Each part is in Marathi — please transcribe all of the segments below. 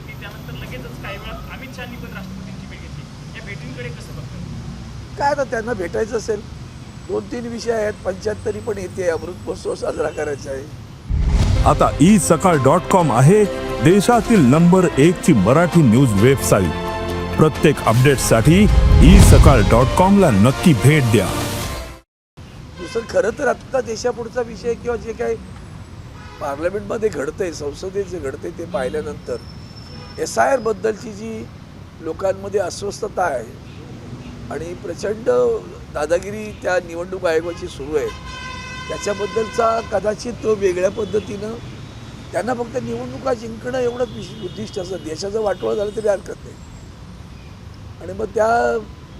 घेतली, त्यानंतर लगेचच काही वेळात अमित शहानी पण राष्ट्रपतींची भेट घेतली. या भेटींकडे कसं बघतात? काय आता त्यांना भेटायचं असेल, 2-3 विषय आहेत. 75 पण येते, अमृत महोत्सव साजरा करायचा आहे. आता isakal.com आहे देशातील नंबर 1 ची मराठी न्यूज वेबसाईट. प्रत्येक अपडेटसाठी isakal.com ला नक्की भेट द्या. दुसरं खरं तर आता देशापुढचा विषय किंवा जे काही पार्लमेंटमध्ये घडतंय, संसदेत जे घडतंय ते पाहिल्यानंतर SIR बद्दलची जी लोकांमध्ये अस्वस्थता आहे आणि प्रचंड दादागिरी त्या निवडणूक आयोगाची सुरू आहे, त्याच्याबद्दलचा कदाचित तो वेगळ्या पद्धतीनं त्यांना फक्त निवडणुका जिंकणं एवढंच उद्दिष्ट असतं. देशाचं वाटोळं झालं तरी हरकत नाही. आणि मग त्या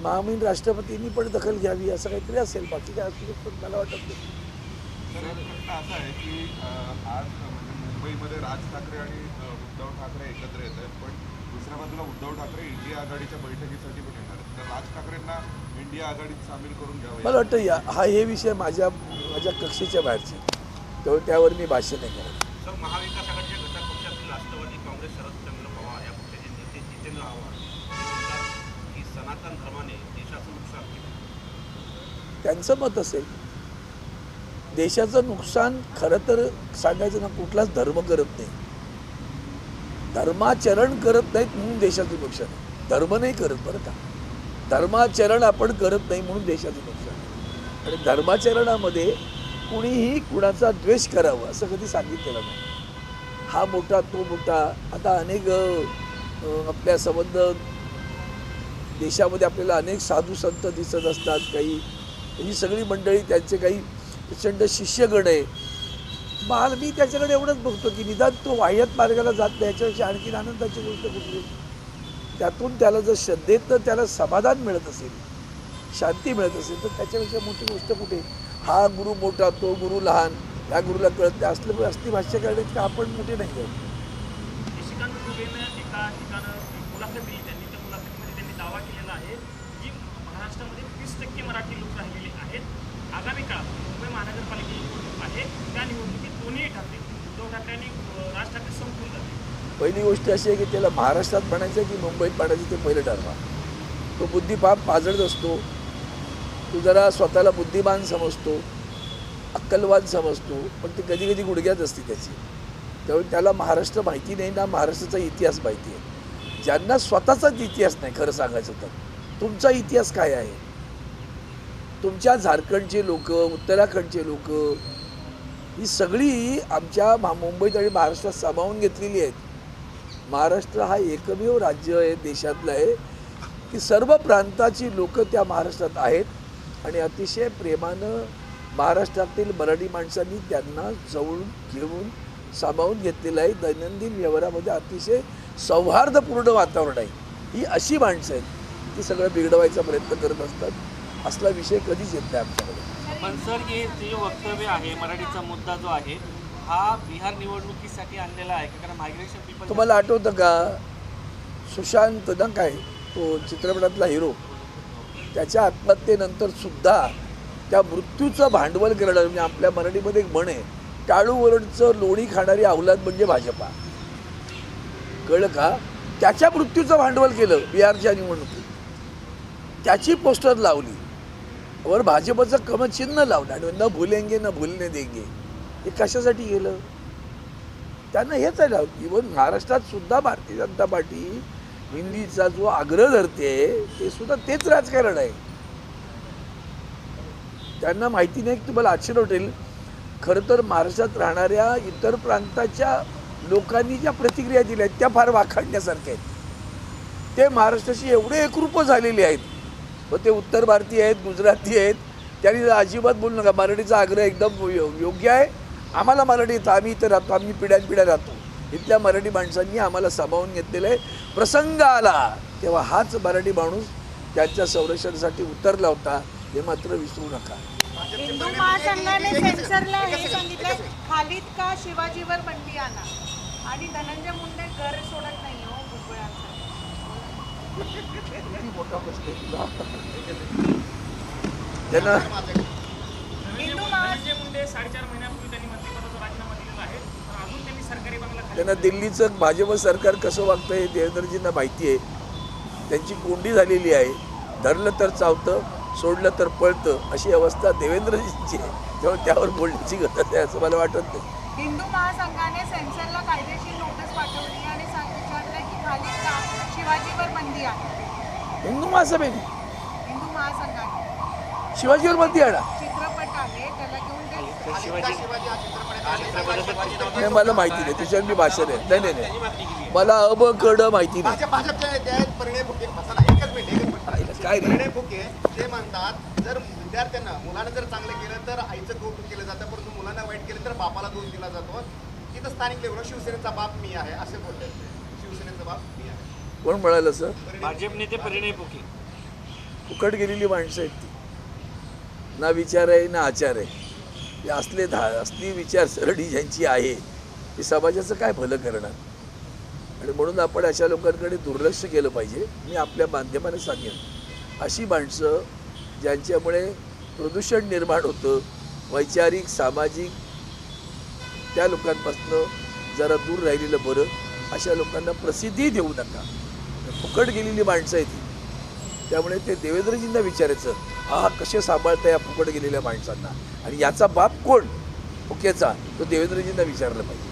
महामहिम राष्ट्रपतींनी पण दखल घ्यावी असं काहीतरी असेल. बाकी काय असू शकतं मला वाटत नाही. प्रश्न असा आहे की आज म्हणजे मुंबईमध्ये राज ठाकरे आणि उद्धव ठाकरे एकत्र येत आहेत, पण दुसऱ्या बाजूला उद्धव ठाकरे इंडिया आघाडीच्या बैठकीसाठी पण येणार आहेत. तर राज ठाकरेंना इंडिया आघाडीत सामील करून घ्यावं. मला वाटतं हे विषय माझ्या कक्षेच्या बाहेरचे, त्यामुळे त्यावर मी भाष्य नाही करत. सर, महाविकास आघाडीच्या घटक पक्षातील राष्ट्रवादी काँग्रेस, शरदचंद्र पवार या पक्षाचे नेते जितेंद्र आव्हाड की सनातन धर्माने देशाचं नुकसान केलं. त्यांचं मत असेल. देशाचं नुकसान खरं तर सांगायचं ना, कुठलाच धर्म करत नाही. धर्माचरण करत नाहीत म्हणून देशाचं नुकसान आहे. धर्म नाही करत बरं का, धर्माचरण आपण करत नाही म्हणून देशाचं नुकसान आहे. आणि धर्माचरणामध्ये कुणीही कुणाचा द्वेष करावं असं कधी सांगितलेलं नाही. हा मोठा तो मोठा. आता अनेक आपल्या संबंध देशामध्ये आपल्याला अनेक साधू संत दिसत असतात. काही ही सगळी मंडळी त्यांचे काही प्रचंड शिष्यगण आहे. मी त्याच्याकडे एवढंच बघतो की निदान तो वाह्यात मार्गाला जात नाही, याच्यापेक्षा आणखीन आनंदाची गोष्ट कुठली. त्यातून त्याला जर श्रद्धेत त्याला समाधान मिळत असेल, शांती मिळत असेल, तर त्याच्यापेक्षा मोठी गोष्ट कुठे. हा गुरु मोठा, तो गुरु लहान, त्या गुरुला कळत नाही असलं असली भाष्य करण्यात का आपण मोठे नाही करत. निशिकांत दुबेनं एका ठिकाणं मुलाखत दिली. त्यांनी त्या मुलाखतीमध्ये त्यांनी दावा केलेला आहे की महाराष्ट्रामध्ये 30% मराठी लोक राहिलेले आहेत. आगामी काळात मुंबई महानगरपालिकेची निवडणूक आहे, त्या निवडणुकीत दोन्ही ठरतील. उद्धव ठाकरे आणि राज ठाकरे संपून जातील. पहिली गोष्ट अशी आहे की त्याला महाराष्ट्रात म्हणायचं की मुंबईत म्हणायचं, ते पहिलं ठरवा. तो बुद्धिपाप पाजळत असतो. तो जरा स्वतःला बुद्धिमान समजतो, अक्कलवान समजतो, पण ते कधी कधी गुडघ्यात असते त्याची. त्यामुळे त्याला महाराष्ट्र माहिती नाही ना, महाराष्ट्राचा इतिहास माहिती आहे. ज्यांना स्वतःचाच इतिहास नाही खरं सांगायचं तर, तुमचा इतिहास काय आहे. तुमच्या झारखंडचे लोक, उत्तराखंडचे लोक, ही सगळी आमच्या मुंबईत आणि महाराष्ट्रात सामावून घेतलेली आहेत. महाराष्ट्र हा एकमेव राज्य आहे देशातलं आहे की सर्व प्रांताची लोक त्या महाराष्ट्रात आहेत. आणि अतिशय प्रेमानं महाराष्ट्रातील मराठी माणसांनी त्यांना जवळून घेऊन सामावून घेतलेलं आहे. दैनंदिन व्यवहारामध्ये अतिशय सौहार्दपूर्ण वातावरण आहे. ही अशी माणसं आहेत की सगळं बिघडवायचा प्रयत्न करत असतात. असला विषय कधीच येत नाही आमच्याकडे. पण सर, हे जे वक्तव्य आहे, मराठीचा मुद्दा जो आहे, हा बिहार निवडणुकीसाठी आणलेला आहे का? कारण मायग्रेशन पीपल. तुम्हाला आठवतं का सुशांत ना, काय तो चित्रपटातला हिरो, त्याच्या आत्महत्येनंतर सुद्धा त्या मृत्यूचं भांडवल करणं, म्हणजे आपल्या मराठीमध्ये एक म्हण आहे, टाळूवरचं लोणी खाणारी अवलाद म्हणजे भाजपा. कळलं का? त्याच्या मृत्यूचं भांडवल केलं बिहारच्या निवडणुकीत. त्याची पोस्टर लावली, वर भाजपचं कमचिन्ह लावलं आणि न भुलेंगे न भूलने देंगे. हे कशासाठी गेलं? त्यांना हेच आहे. इव्हन महाराष्ट्रात सुद्धा भारतीय जनता पार्टी हिंदीचा जो आग्रह धरते, ते सुद्धा तेच राजकारण आहे. त्यांना माहिती नाही की तुम्हाला आश्चर्य वाटेल, खरं तर महाराष्ट्रात राहणाऱ्या इतर प्रांताच्या लोकांनी ज्या प्रतिक्रिया दिल्या आहेत त्या फार वाखाणण्यासारख्या आहेत. ते महाराष्ट्राशी एवढे एकरूप झालेले आहेत. मग ते उत्तर भारतीय आहेत, गुजराती आहेत, त्यांनी अजिबात बोलू नका, मराठीचा आग्रह एकदम योग्य आहे, आम्हाला मराठी येतं, आम्ही इथं राहतो, आम्ही पिढ्यानपिढ्या राहतो. इथल्या मराठी माणसांनी आम्हाला सामावून घेतलेलं आहे. प्रसंग आला तेव्हा हाच मराठी माणूस त्यांच्या संरक्षणासाठी उतरला होता, हे मात्र विसरू नका. हिंदू महासंघाने सेन्सरला हे सांगितलं, खालीद का शिवाजीवर बंदी आणा, आणि धनंजय मुंडे घर सोडत नाही हो भुजबळांचा. मोठा प्रश्न त्यांना धनंजय मुंडे 4.5 महिन्यापूर्वी त्यांनी मंत्रिपदाचा राजीनामा दिलेला आहे, पण अजून त्यांनी सरकारी बंगला खाली त्यांना दिल्लीचं भाजप सरकार कसं वागतं हे देवेंद्रजींना माहिती आहे. त्यांची कोंडी झालेली आहे. धरलं तर चावतं, सोडलं तर पळतं, अशी अवस्था देवेंद्रजींची आहे. त्यामुळे त्यावर बोलण्याची गरज आहे असं मला वाटत नाही. हिंदू महासंघाने सेन्सरला कायदेशीर नोटीस पाठवली आणि विचारलंय की खाली का शिवाजीवर बंदी आहे. हिंदू महासभेने हिंदू महासंघाने शिवाजीवर बंदी आणा. चित्रपट आहे त्याला घेऊन ते नाही, मला माहिती नाही, त्याच्यावर मी भाषण आहे. नाही नाही नाही, मला अबकड माहिती नाही. भाजपच्या नेते आहेत परिणय फुके. एकच मिनिट काय रे? परिणय फुके ते म्हणतात जर विद्यार्थ्यांना मुलानं जर चांगलं केलं तर आईचं कौतुक केलं जातं, परंतु मुलांना वाईट केलं तर बापाला दोष दिला जातो. तिथं स्थानिक लेवलवर शिवसेनेचा बाप मी आहे असे बोलले. शिवसेनेचा बाप मी आहे. कोण म्हणालं सर? भाजप नेते परिणय फुके. फुकट गेलेली माणसं आहेत ती. ना विचार आहे ना आचार आहे. हे असली विचारसरणी ज्यांची आहे ती समाजाचं काय भलं करणार. आणि म्हणून आपण अशा लोकांकडे दुर्लक्ष केलं पाहिजे. मी आपल्या माध्यमाने सांगेन, अशी माणसं ज्यांच्यामुळे प्रदूषण निर्माण होतं, वैचारिक सामाजिक, त्या लोकांपासून जरा दूर राहिलेलं बरं. अशा लोकांना प्रसिद्धी देऊ नका. फुकट गेलेली माणसं आहे ती. त्यामुळे ते देवेंद्रजींना विचारायचं, हा कसे सांभाळता या फुकट गेलेल्या माणसांना, आणि याचा बाप कोण फुकेचा, तो देवेंद्रजींना विचारलं पाहिजे.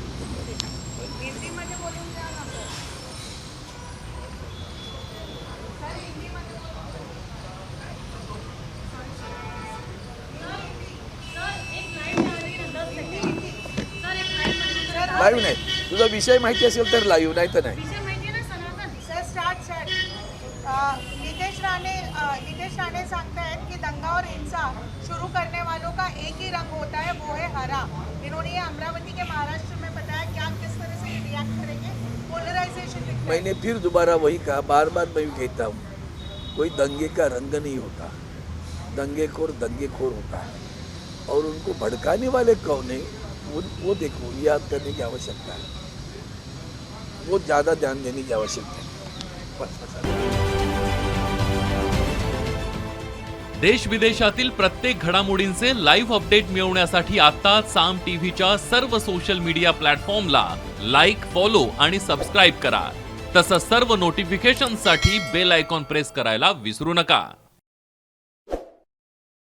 हिंदीमध्ये बोलून द्या ना सर. सर हिंदीमध्ये लाईव्ह नाही, तुझा विषय माहिती असेल तर लाईव्ह, नाही तर नाही. Sir start. नितेश राणे सांगतायत कि दंगा और हिंसा शुरू करने वालों का एक ही रंग होता है, वो है हरा. इन्होंने ये अमरावती के महाराष्ट्र में बताया. क्या किस तरह से रिएक्ट करेंगे? पोलराइजेशन मैंने फिर दोबारा वही कहा, बार बार मैं कहता हूँ, कोई दंगे का रंग नहीं होता. दंगेखोर दंगेखोर होता है, और उनको भड़काने वाले कौन है वो देखो, याद करने की आवश्यकता है. बहुत ज़्यादा ध्यान देने की आवश्यकता है. देश विदेशातील प्रत्येक घडामोडींचे लाईव्ह अपडेट मिळवण्यासाठी आता साम टीव्हीच्या सर्व सोशल मीडिया प्लॅटफॉर्मला लाईक, फॉलो आणि सबस्क्राईब करा. तसंच सर्व नोटिफिकेशनसाठी बेल आयकॉन प्रेस करायला विसरू नका.